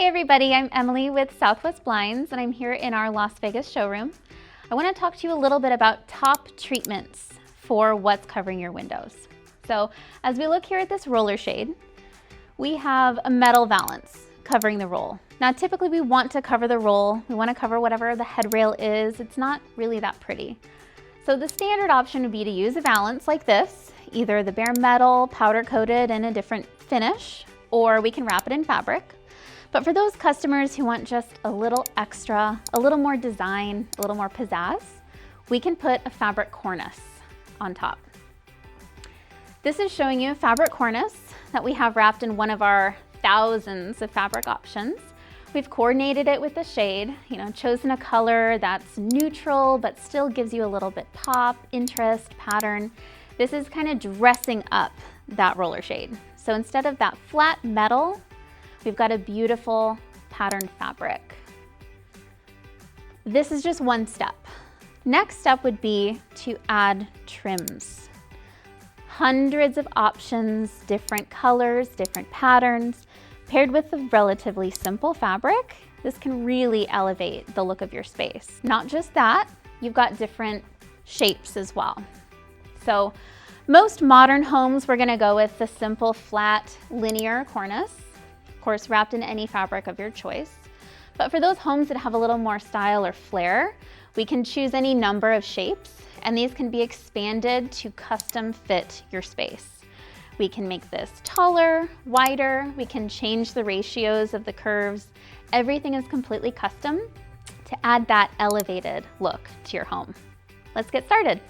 everybody, I'm Emily with Southwest Blinds and I'm here in our Las Vegas showroom. I want to talk to you a little bit about top treatments for what's covering your windows. So as we look here at this roller shade, we have a metal valance covering the roll. Now typically we want to cover the roll, we want to cover whatever the headrail is. It's not really that pretty. So the standard option would be to use a valance like this, either the bare metal, powder coated in a different finish, or we can wrap it in fabric. But for those customers who want just a little extra, a little more design, a little more pizzazz, we can put a fabric cornice on top. This is showing you a fabric cornice that we have wrapped in one of our thousands of fabric options. We've coordinated it with the shade, chosen a color that's neutral but still gives you a little bit pop, interest, pattern. This is kind of dressing up that roller shade. So instead of that flat metal, we've got a beautiful patterned fabric. This is just one step. Next step would be to add trims. Hundreds of options, different colors, different patterns. Paired with a relatively simple fabric, this can really elevate the look of your space. Not just that, you've got different shapes as well. So most modern homes, we're gonna go with the simple flat linear cornice, of course wrapped in any fabric of your choice. But for those homes that have a little more style or flair, we can choose any number of shapes and these can be expanded to custom fit your space. We can make this taller, wider, we can change the ratios of the curves. Everything is completely custom to add that elevated look to your home. Let's get started.